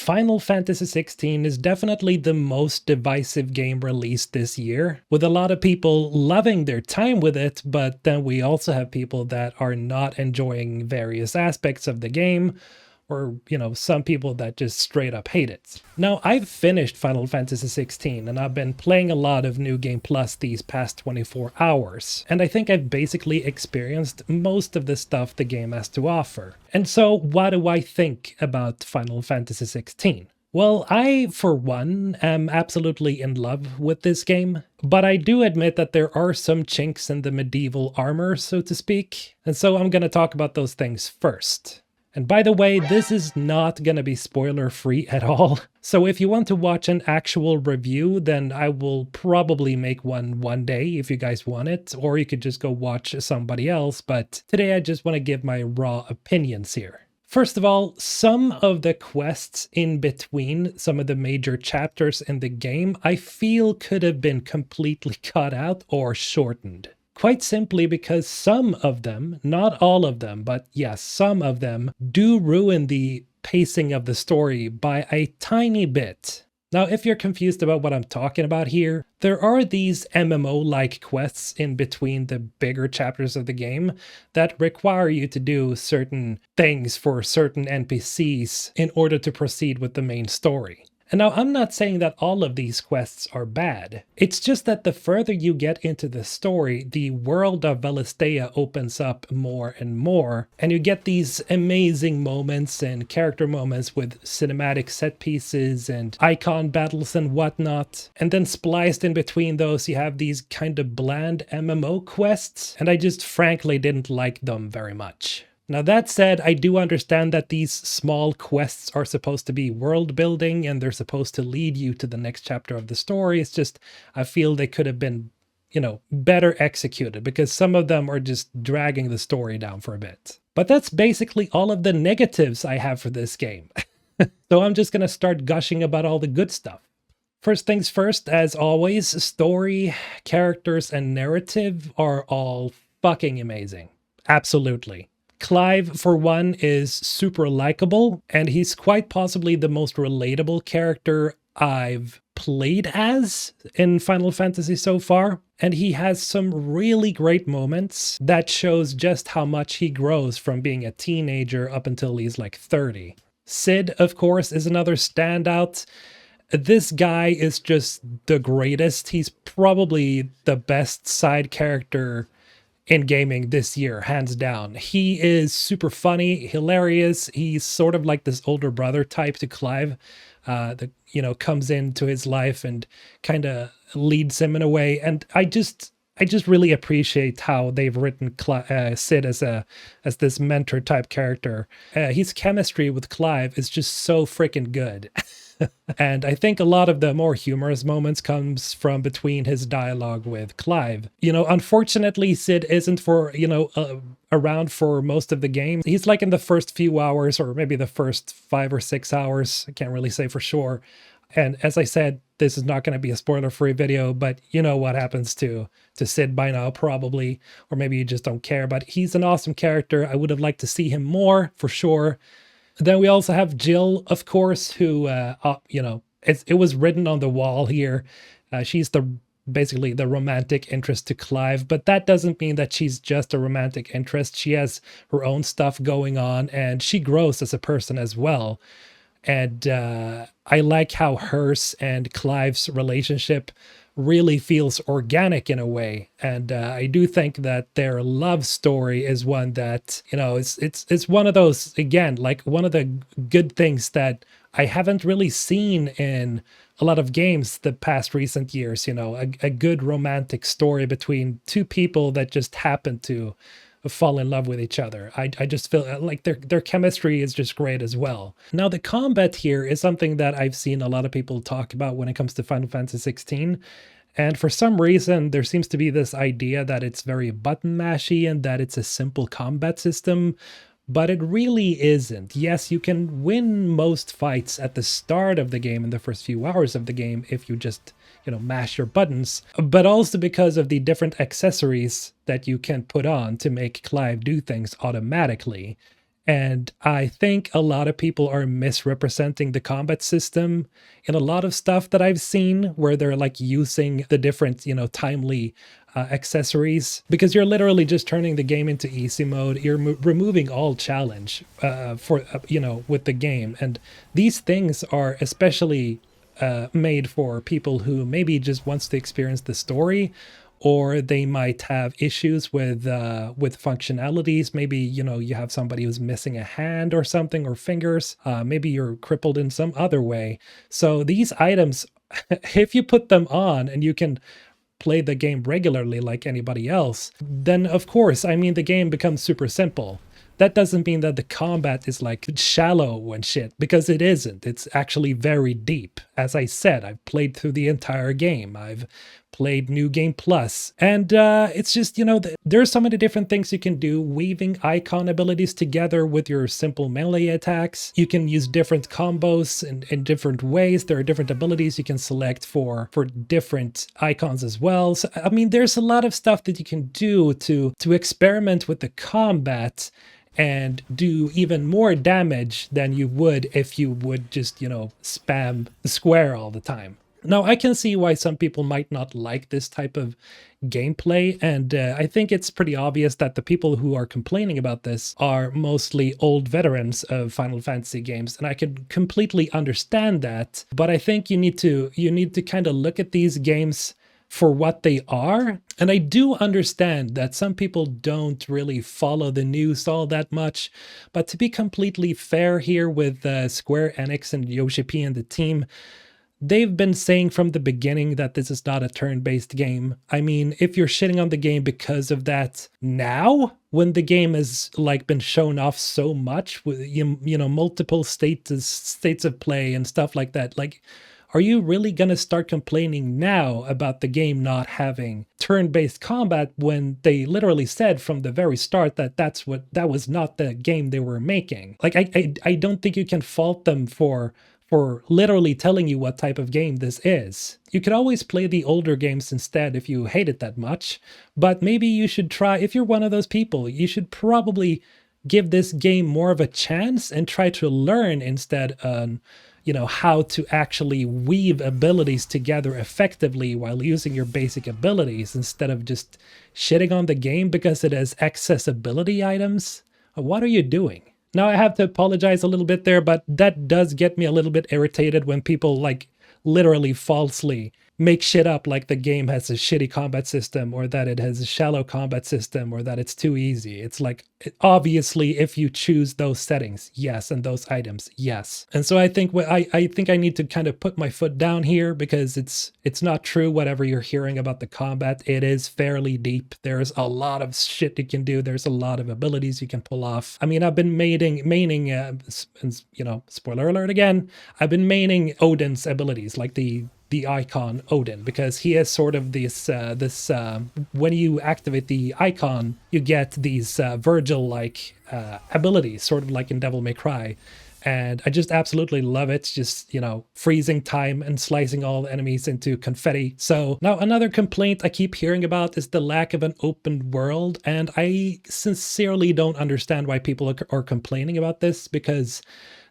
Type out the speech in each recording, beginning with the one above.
Final Fantasy XVI is definitely the most divisive game released this year, with a lot of people loving their time with it, but then we also have people that are not enjoying various aspects of the game, or, some people that just straight up hate it. Now, I've finished Final Fantasy XVI, and I've been playing a lot of New Game Plus these past 24 hours, and I think I've basically experienced most of the stuff the game has to offer. And so, what do I think about Final Fantasy XVI? Well, I, for one, am absolutely in love with this game, but I do admit that there are some chinks in the medieval armor, so to speak, and so I'm gonna talk about those things first. And by the way, this is not gonna be spoiler-free at all. So if you want to watch an actual review, then I will probably make one day if you guys want it, or you could just go watch somebody else, but today I just want to give my raw opinions here. First of all, some of the quests in between some of the major chapters in the game, I feel could have been completely cut out or shortened. Quite simply because some of them, not all of them, but yes, some of them do ruin the pacing of the story by a tiny bit. Now, if you're confused about what I'm talking about here, there are these MMO-like quests in between the bigger chapters of the game that require you to do certain things for certain NPCs in order to proceed with the main story. And now, I'm not saying that all of these quests are bad. It's just that the further you get into the story, the world of Valistea opens up more and more, and you get these amazing moments and character moments with cinematic set pieces and Eikon Battles and whatnot. And then spliced in between those, you have these kind of bland MMO quests, and I just frankly didn't like them very much. Now that said, I do understand that these small quests are supposed to be world building and they're supposed to lead you to the next chapter of the story. It's just, I feel they could have been, better executed because some of them are just dragging the story down for a bit. But that's basically all of the negatives I have for this game. So I'm just gonna start gushing about all the good stuff. First things first, as always, story, characters, and narrative are all fucking amazing. Absolutely. Clive, for one, is super likable, and he's quite possibly the most relatable character I've played as in Final Fantasy so far. And he has some really great moments that shows just how much he grows from being a teenager up until he's like 30. Cid, of course, is another standout. This guy is just the greatest. He's probably the best side character in gaming this year, hands down. He is super funny, hilarious. He's sort of like this older brother type to Clive, that comes into his life and kind of leads him in a way. And I just really appreciate how they've written Cid as this mentor type character. His chemistry with Clive is just so freaking good. And I think a lot of the more humorous moments comes from between his dialogue with Clive. Unfortunately, Cid isn't around for most of the game. He's like in the first few hours, or maybe the first 5 or 6 hours. I can't really say for sure. And as I said, this is not going to be a spoiler-free video, but you know what happens to Cid by now, probably. Or maybe you just don't care, but he's an awesome character. I would have liked to see him more, for sure. Then we also have Jill, of course, who, it was written on the wall here. She's basically the romantic interest to Clive, but that doesn't mean that she's just a romantic interest. She has her own stuff going on, and she grows as a person as well. And I like how hers and Clive's relationship really feels organic in a way. And I do think that their love story is one that, it's one of those, again, like one of the good things that I haven't really seen in a lot of games the past recent years, a good romantic story between two people that just happen to fall in love with each other. I just feel like their chemistry is just great as well. Now, the combat here is something that I've seen a lot of people talk about when it comes to Final Fantasy XVI. And for some reason, there seems to be this idea that it's very button mashy and that it's a simple combat system, but it really isn't. Yes, you can win most fights at the start of the game in the first few hours of the game if you just mash your buttons, but also because of the different accessories that you can put on to make Clive do things automatically. And I think a lot of people are misrepresenting the combat system in a lot of stuff that I've seen where they're like using the different, timely accessories, because you're literally just turning the game into easy mode. You're removing all challenge with the game. And these things are especially made for people who maybe just wants to experience the story, or they might have issues with functionalities. Maybe you have somebody who's missing a hand or something, or fingers. Maybe you're crippled in some other way. So these items, if you put them on and you can play the game regularly like anybody else, then of course, I mean, the game becomes super simple. That doesn't mean that the combat is like shallow and shit, because it isn't. It's actually very deep. As I said, I've played through the entire game. I've played New Game Plus, and it's just, there's so many different things you can do, weaving icon abilities together with your simple melee attacks. You can use different combos in different ways. There are different abilities you can select for different icons as well. So, I mean, there's a lot of stuff that you can do to experiment with the combat and do even more damage than you would if you would just, spam square all the time. Now, I can see why some people might not like this type of gameplay, and I think it's pretty obvious that the people who are complaining about this are mostly old veterans of Final Fantasy games, and I can completely understand that. But I think you need to kind of look at these games for what they are. And I do understand that some people don't really follow the news all that much, but to be completely fair here with Square Enix and Yoshi P and the team, they've been saying from the beginning that this is not a turn-based game. I mean, if you're shitting on the game because of that now, when the game has like been shown off so much with multiple states of play and stuff like that, like, are you really gonna start complaining now about the game not having turn-based combat when they literally said from the very start that that was not the game they were making? Like, I don't think you can fault them for literally telling you what type of game this is. You could always play the older games instead if you hate it that much, but maybe you should try, if you're one of those people, you should probably give this game more of a chance and try to learn instead on, how to actually weave abilities together effectively while using your basic abilities, instead of just shitting on the game because it has accessibility items. What are you doing? Now, I have to apologize a little bit there, but that does get me a little bit irritated when people like literally falsely make shit up, like the game has a shitty combat system, or that it has a shallow combat system, or that it's too easy. It's like, obviously, if you choose those settings, yes, and those items, yes. And so I think I need to kind of put my foot down here, because it's not true whatever you're hearing about the combat. It is fairly deep. There's a lot of shit you can do. There's a lot of abilities you can pull off. I mean, I've been maining, spoiler alert again, I've been maining Odin's abilities, like the icon Odin, because he has sort of this when you activate the icon, you get these Virgil-like abilities, sort of like in Devil May Cry. And I just absolutely love it. Just, freezing time and slicing all the enemies into confetti. So now another complaint I keep hearing about is the lack of an open world. And I sincerely don't understand why people are complaining about this, because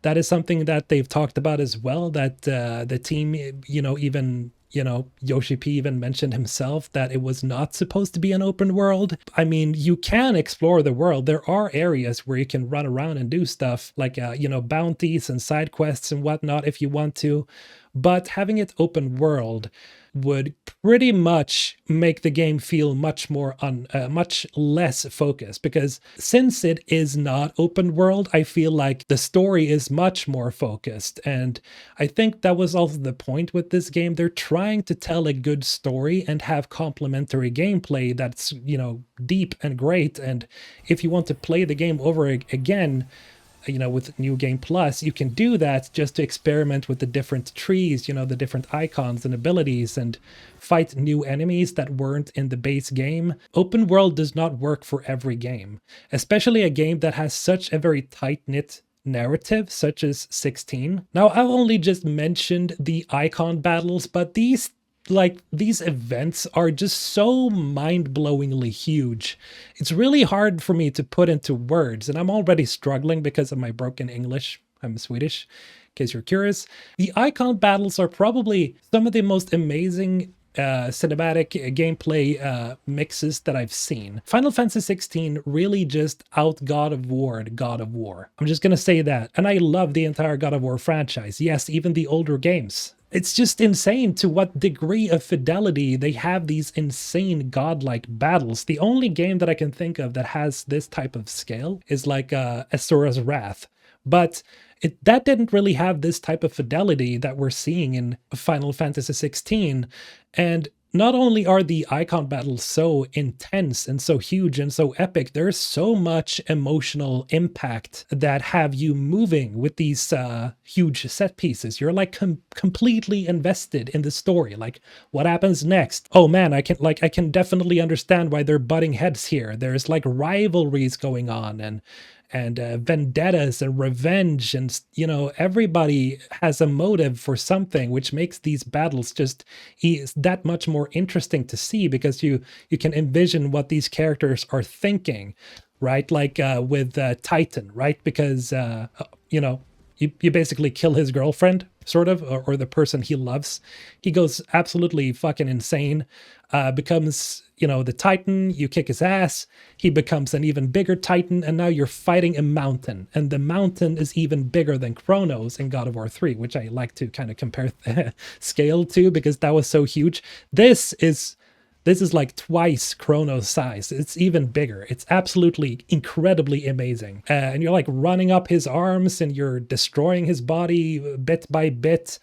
that is something that they've talked about as well, that the team, even, Yoshi P even mentioned himself that it was not supposed to be an open world. I mean, you can explore the world. There are areas where you can run around and do stuff like, bounties and side quests and whatnot if you want to. But having it open world would pretty much make the game feel much less focused, because since it is not open world, I feel like the story is much more focused. And I think that was also the point with this game. They're trying to tell a good story and have complementary gameplay that's, deep and great. And if you want to play the game over again, with New Game Plus, you can do that just to experiment with the different trees, the different icons and abilities, and fight new enemies that weren't in the base game. Open world does not work for every game, especially a game that has such a very tight-knit narrative such as 16. Now, I've only just mentioned the Eikon Battles, but these like these events are just so mind-blowingly huge. It's really hard for me to put into words, and I'm already struggling because of my broken English. I'm Swedish, in case you're curious. The Eikon Battles are probably some of the most amazing cinematic gameplay mixes that I've seen. Final Fantasy 16 really just out God of War'd God of War. I'm just gonna say that. And I love the entire God of War franchise. Yes, even the older games. It's just insane to what degree of fidelity they have these insane godlike battles. The only game that I can think of that has this type of scale is like Asura's Wrath. But that didn't really have this type of fidelity that we're seeing in Final Fantasy 16. And not only are the Eikon battles so intense and so huge and so epic, there's so much emotional impact that have you moving with these huge set pieces. You're like completely invested in the story. Like, what happens next? Oh man, I can definitely understand why they're butting heads here. There's like rivalries going on and vendettas and revenge, and everybody has a motive for something, which makes these battles just that much more interesting to see, because you can envision what these characters are thinking, right? Like with Titan, right? Because you basically kill his girlfriend, sort of, or the person he loves. He goes absolutely fucking insane, becomes, the Titan, you kick his ass, he becomes an even bigger Titan, and now you're fighting a mountain, and the mountain is even bigger than Kronos in God of War 3, which I like to kind of compare scale to, because that was so huge. This is like twice Kronos size. It's even bigger. It's absolutely incredibly amazing. And you're like running up his arms and you're destroying his body bit by bit.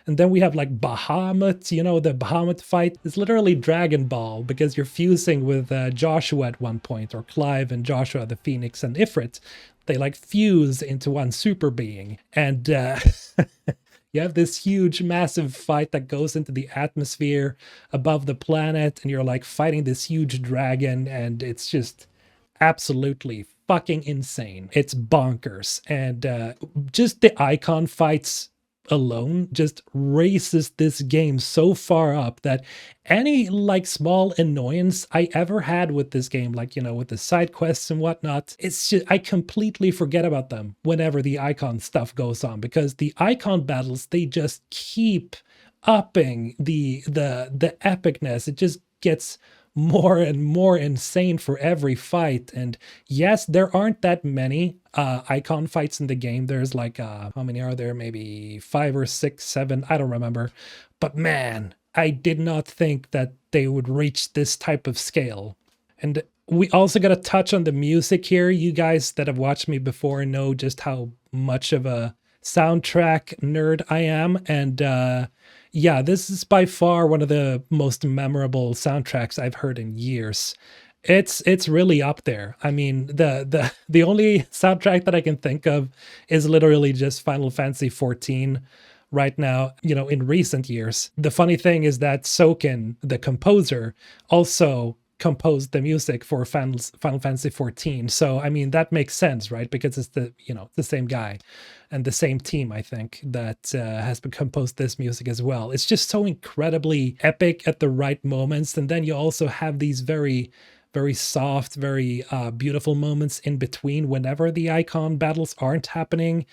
And then we have like Bahamut, the Bahamut fight is literally Dragon Ball, because you're fusing with Joshua at one point, or Clive and Joshua, the Phoenix and Ifrit. They like fuse into one super being. And you have this huge, massive fight that goes into the atmosphere above the planet, and you're like fighting this huge dragon, and it's just absolutely fucking insane. It's bonkers. And just the Eikon fights alone just races this game so far up that any like small annoyance I ever had with this game, like with the side quests and whatnot, it's just I completely forget about them whenever the Eikon stuff goes on, because the Eikon battles, they just keep upping the epicness. It just gets more and more insane for every fight. And yes, there aren't that many Eikon fights in the game. There's like how many are there? Maybe 5 or 6, 7, I don't remember. But man, I did not think that they would reach this type of scale. And we also got to touch on the music here. You guys that have watched me before know just how much of a soundtrack nerd I am. And yeah, this is by far one of the most memorable soundtracks I've heard in years. It's really up there. I mean, the only soundtrack that I can think of is literally just Final Fantasy 14 right now, in recent years. The funny thing is that Soken, the composer, also composed the music for Final Fantasy 14. So, I mean, that makes sense, right? Because it's the same guy and the same team, I think, that has composed this music as well. It's just so incredibly epic at the right moments. And then you also have these very, very soft, very beautiful moments in between whenever the Eikon battles aren't happening.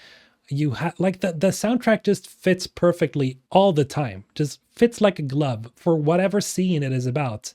You have like the soundtrack just fits perfectly all the time, just fits like a glove for whatever scene it is about.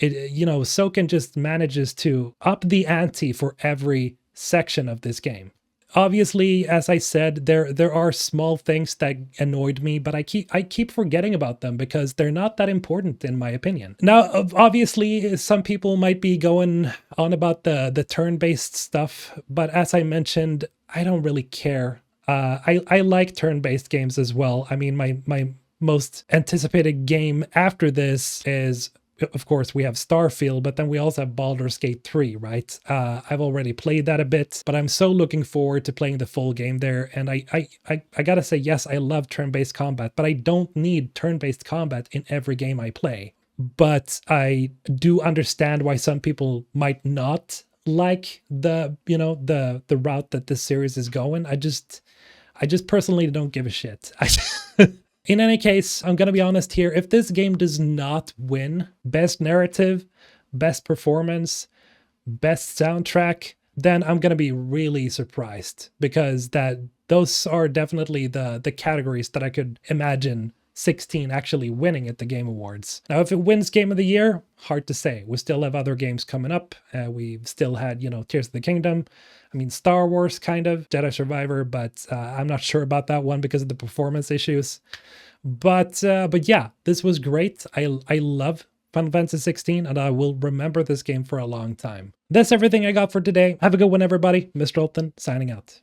Soken just manages to up the ante for every section of this game. Obviously, as I said, there are small things that annoyed me, but I keep forgetting about them because they're not that important in my opinion. Now, obviously, some people might be going on about the turn-based stuff, but as I mentioned, I don't really care. I like turn-based games as well. I mean, my most anticipated game after this is, of course, we have Starfield, but then we also have Baldur's Gate 3, right? I've already played that a bit, but I'm so looking forward to playing the full game there. And I gotta say, yes, I love turn-based combat, but I don't need turn-based combat in every game I play. But I do understand why some people might not like the route that this series is going. I just personally don't give a shit. In any case, I'm gonna be honest here, if this game does not win Best Narrative, Best Performance, Best Soundtrack, then I'm gonna be really surprised, because those are definitely the categories that I could imagine 16 actually winning at the Game Awards. Now, if it wins Game of the Year, hard to say. We still have other games coming up. We've still had, Tears of the Kingdom. I mean, Star Wars, kind of, Jedi Survivor, but I'm not sure about that one because of the performance issues. But yeah, this was great. I love Final Fantasy 16, and I will remember this game for a long time. That's everything I got for today. Have a good one, everybody. Mr. Olton, signing out.